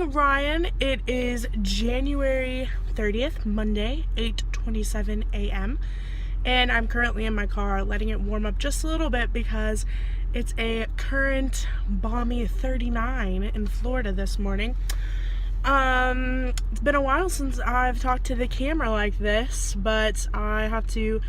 Ryan. It is January 30th, Monday, 8:27 a.m. And I'm currently in my car letting it warm up just a little bit because it's a current balmy 39 in Florida this morning. It's been a while since I've talked to the camera like this, but I have to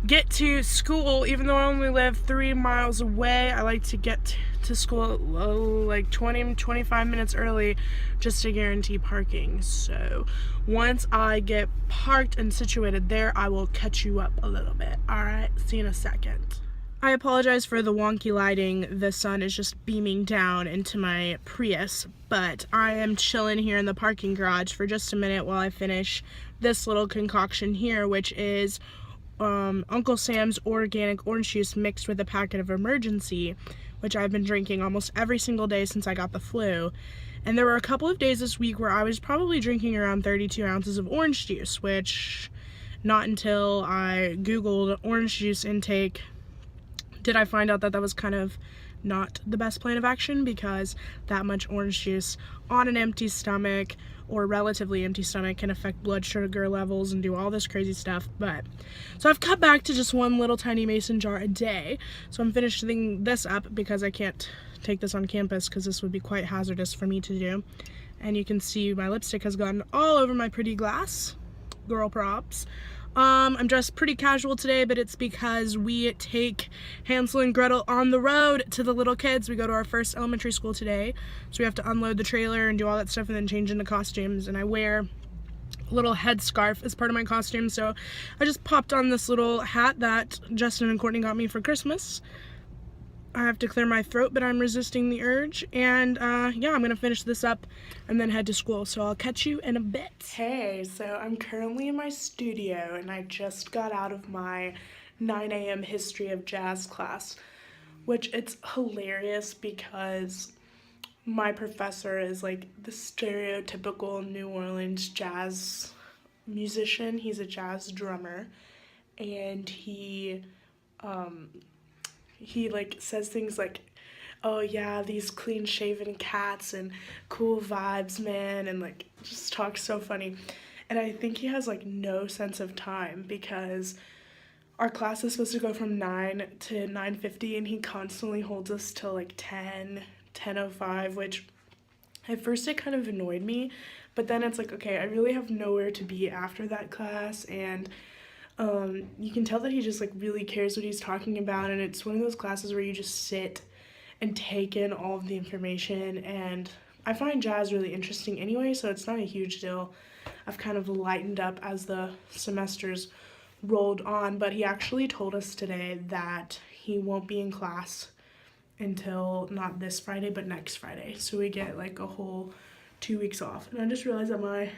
get to school. Even though I only live 3 miles away, I like to get to school like 20-25 minutes early just to guarantee parking. So once I get parked and situated there, I will catch you up a little bit. Alright, see you in a second. I apologize for the wonky lighting. The sun is just beaming down into my Prius, but I am chilling here in the parking garage for just a minute while I finish this little concoction here, which is Uncle Sam's organic orange juice mixed with a packet of Emergency, which I've been drinking almost every single day since I got the flu. And there were a couple of days this week where I was probably drinking around 32 ounces of orange juice, which not until I Googled orange juice intake did I find out that that was kind of not the best plan of action, because that much orange juice on an empty stomach or relatively empty stomach can affect blood sugar levels and do all this crazy stuff. But so I've cut back to just one little tiny mason jar a day. So I'm finishing this up because I can't take this on campus because this would be quite hazardous for me to do. And you can see my lipstick has gotten all over my pretty glass. Girl props. I'm dressed pretty casual today, but it's because we take Hansel and Gretel on the road to the little kids. We go to our first elementary school today, so we have to unload the trailer and do all that stuff and then change into costumes. And I wear a little headscarf as part of my costume, so I just popped on this little hat that Justin and Courtney got me for Christmas. I have to clear my throat, but I'm resisting the urge. And yeah, I'm gonna finish this up and then head to school. So I'll catch you in a bit. Hey, so I'm currently in my studio and I just got out of my 9 a.m. history of jazz class, which it's hilarious because my professor is like the stereotypical New Orleans jazz musician. He's a jazz drummer, and he like says things like, oh yeah, these clean shaven cats and cool vibes, man, and like just talks so funny. And I think he has like no sense of time, because our class is supposed to go from 9 to 9:50 and he constantly holds us till like 10:05, which at first it kind of annoyed me, but then it's like, okay, I really have nowhere to be after that class. And you can tell that he just like really cares what he's talking about, and it's one of those classes where you just sit and take in all of the information. And I find jazz really interesting anyway, so it's not a huge deal. I've kind of lightened up as the semesters rolled on, but he actually told us today that he won't be in class until not this Friday but next Friday, so we get like a whole 2 weeks off. And I just realized that my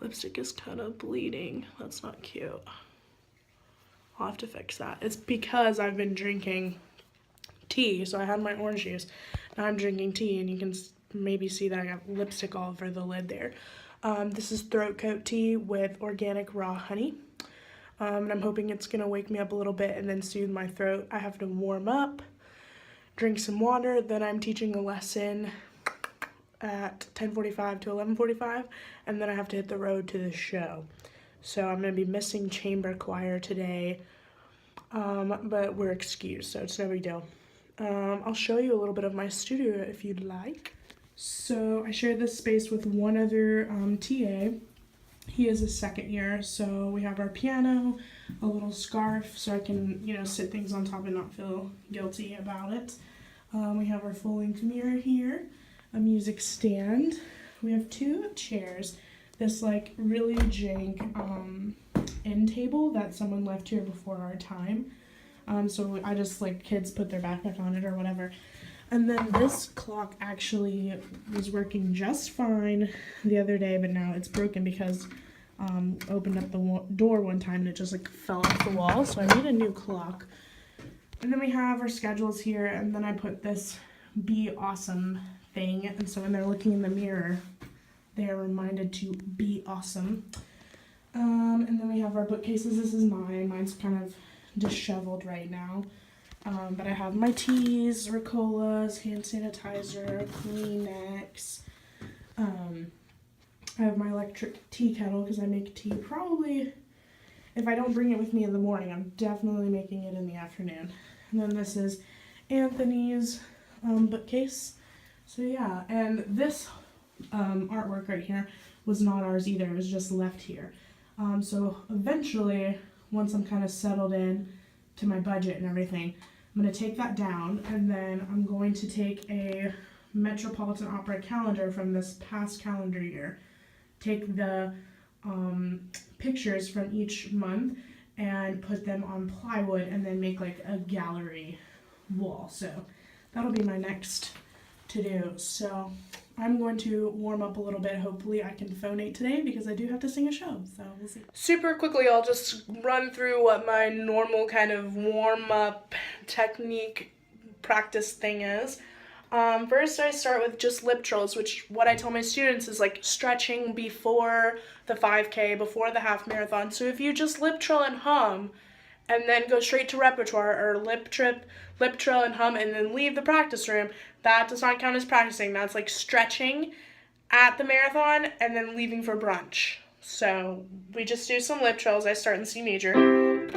lipstick is kind of bleeding. That's not cute. I'll have to fix that. It's because I've been drinking tea. So I had my orange juice. Now I'm drinking tea, and you can maybe see that I got lipstick all over the lid there. This is throat coat tea with organic raw honey. And I'm hoping it's going to wake me up a little bit and then soothe my throat. I have to warm up, drink some water, then I'm teaching a lesson at 10:45 to 11:45, and then I have to hit the road to the show. So I'm going to be missing chamber choir today, but we're excused, so it's no big deal. I'll show you a little bit of my studio if you'd like. So I share this space with one other TA. He is a second year, so we have our piano, a little scarf so I can, sit things on top and not feel guilty about it. We have our full-length mirror here, a music stand. We have 2 chairs, this like really jank end table that someone left here before our time. So I just like kids put their backpack on it or whatever. And then this clock actually was working just fine the other day, but now it's broken because opened up the door one time and it just like fell off the wall. So I need a new clock. And then we have our schedules here, and then I put this Be Awesome thing, and so when they're looking in the mirror, they are reminded to be awesome. And then we have our bookcases. This is mine. Mine's kind of disheveled right now. But I have my teas, Ricolas, hand sanitizer, Kleenex, I have my electric tea kettle because I make tea probably, if I don't bring it with me in the morning, I'm definitely making it in the afternoon. And then this is Anthony's bookcase. So yeah, and this artwork right here was not ours either. It was just left here. So eventually, once I'm kind of settled in to my budget and everything, I'm going to take that down, and then I'm going to take a Metropolitan Opera calendar from this past calendar year, take the pictures from each month and put them on plywood and then make like a gallery wall. So that'll be my next to do. So I'm going to warm up a little bit. Hopefully I can phonate today because I do have to sing a show, so we'll see. Super quickly, I'll just run through what my normal kind of warm-up technique practice thing is. First I start with just lip trills, which what I tell my students is like stretching before the 5K, before the half marathon. So if you just lip trill and hum, and then go straight to repertoire, or lip trill and hum, and then leave the practice room, that does not count as practicing. That's like stretching at the marathon and then leaving for brunch. So we just do some lip trills. I start in C major, and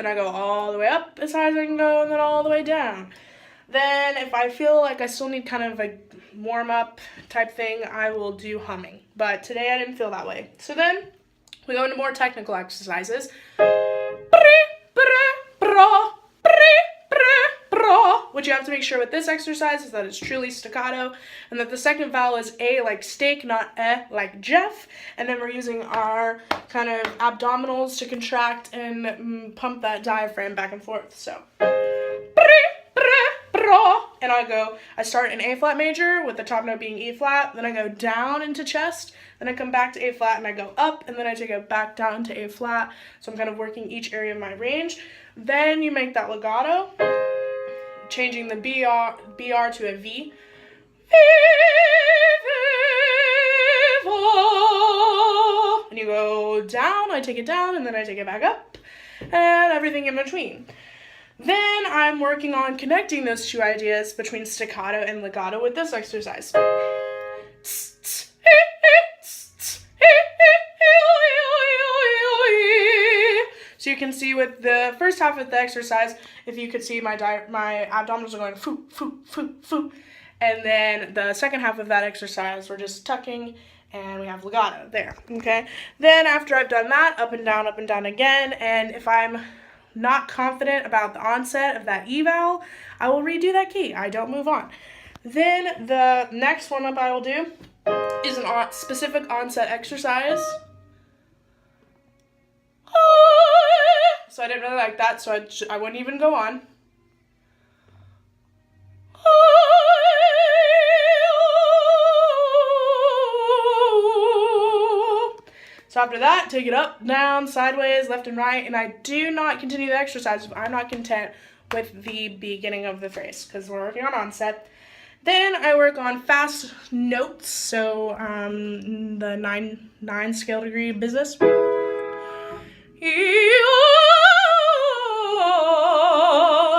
I go all the way up as high as I can go, and then all the way down. Then if I feel like I still need kind of a warm-up type thing, I will do humming. But today I didn't feel that way. So then we go into more technical exercises. What you have to make sure with this exercise is that it's truly staccato, and that the second vowel is A like steak, not like Jeff. And then we're using our kind of abdominals to contract and pump that diaphragm back and forth. So, and I start in A flat major with the top note being E flat, then I go down into chest, then I come back to A flat and I go up, and then I take it back down to A flat. So I'm kind of working each area of my range. Then you make that legato, changing the BR to a V. And you go down, I take it down, and then I take it back up, and everything in between. Then I'm working on connecting those two ideas between staccato and legato with this exercise. So you can see with the first half of the exercise, if you could see my abdominals are going foo, foo, foo, foo. And then the second half of that exercise, we're just tucking and we have legato there, okay? Then after I've done that, up and down again, and if I'm not confident about the onset of that eval, I will redo that key. I don't move on. Then the next warm-up I will do is a specific onset exercise. So I didn't really like that, so I wouldn't even go on. So after that, take it up, down, sideways, left and right, and I do not continue the exercise if I'm not content with the beginning of the phrase, because we're working on onset. Then I work on fast notes, so the 9 scale degree business.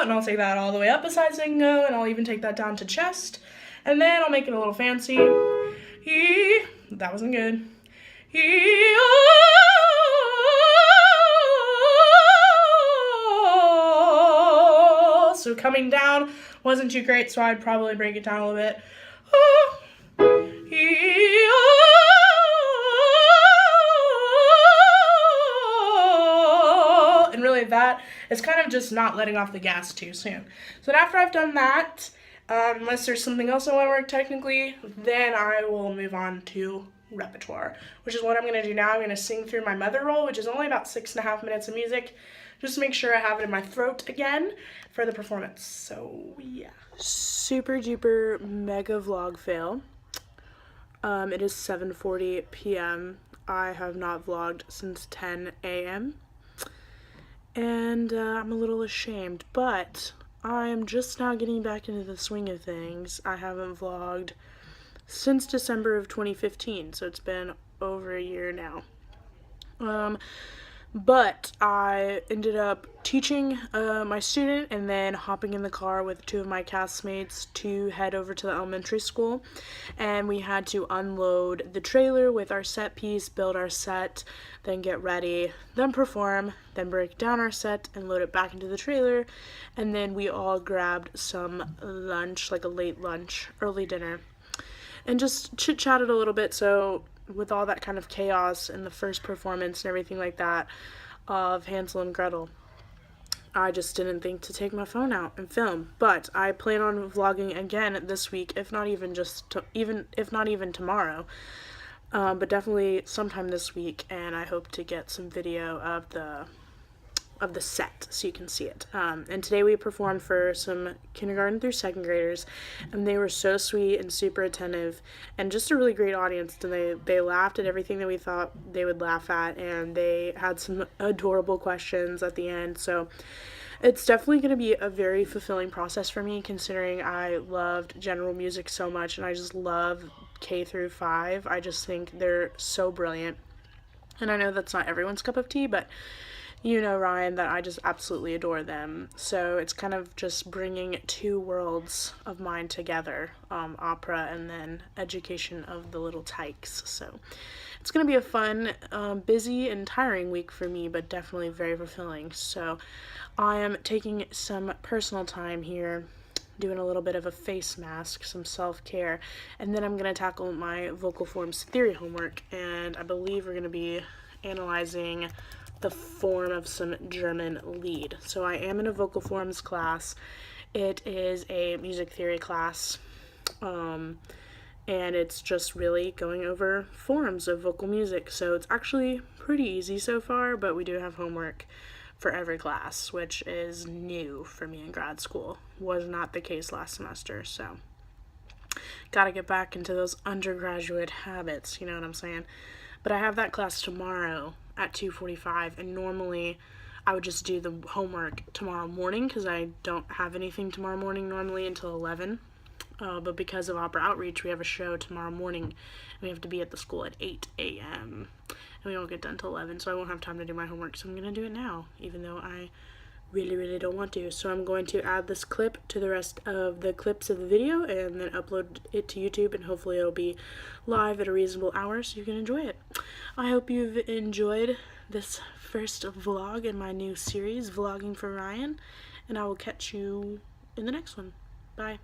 And I'll take that all the way up as high as I can go, and I'll even take that down to chest. And then I'll make it a little fancy. That wasn't good. So coming down wasn't too great, so I'd probably break it down a little bit. And really that is kind of just not letting off the gas too soon. So then after I've done that, unless there's something else I want to work technically, then I will move on to repertoire, which is what I'm going to do now. I'm going to sing through my mother roll, which is only about 6.5 minutes of music, just to make sure I have it in my throat again for the performance. So yeah, super duper mega vlog fail. It is 7:40 p.m. I have not vlogged since 10 a.m. and I'm a little ashamed, but I am just now getting back into the swing of things. I haven't vlogged since December of 2015, so it's been over a year now. But I ended up teaching my student and then hopping in the car with two of my castmates to head over to the elementary school. And we had to unload the trailer with our set piece, build our set, then get ready, then perform, then break down our set and load it back into the trailer. And then we all grabbed some lunch, like a late lunch, early dinner, and just chit-chatted a little bit. So with all that kind of chaos in the first performance and everything like that of Hansel and Gretel, I just didn't think to take my phone out and film. But I plan on vlogging again this week, if not even if not even tomorrow, but definitely sometime this week. And I hope to get some video of the set so you can see it. And today we performed for some kindergarten through second graders, and they were so sweet and super attentive and just a really great audience. And they laughed at everything that we thought they would laugh at, and they had some adorable questions at the end. So it's definitely going to be a very fulfilling process for me, considering I loved general music so much and I just love K through 5. I just think they're so brilliant. And I know that's not everyone's cup of tea, but you know, Ryan, that I just absolutely adore them. So it's kind of just bringing two worlds of mine together, opera and then education of the little tykes. So it's going to be a fun, busy and tiring week for me, but definitely very fulfilling. So I am taking some personal time here, doing a little bit of a face mask, some self-care, and then I'm going to tackle my vocal forms theory homework, and I believe we're going to be analyzing the form of some German Lied. So I am in a vocal forms class. It is a music theory class, and it's just really going over forms of vocal music. So it's actually pretty easy so far, but we do have homework for every class, which is new for me in grad school. Was not the case last semester, so gotta get back into those undergraduate habits, you know what I'm saying? But I have that class tomorrow at 2:45, and normally I would just do the homework tomorrow morning because I don't have anything tomorrow morning normally until 11. But because of Opera Outreach, we have a show tomorrow morning, and we have to be at the school at 8 a.m. And we won't get done till 11, so I won't have time to do my homework, so I'm going to do it now, even though I really don't want to. So I'm going to add this clip to the rest of the clips of the video and then upload it to YouTube, and hopefully it'll be live at a reasonable hour so you can enjoy it. I hope you've enjoyed this first vlog in my new series, Vlogging for Ryan, and I will catch you in the next one. Bye.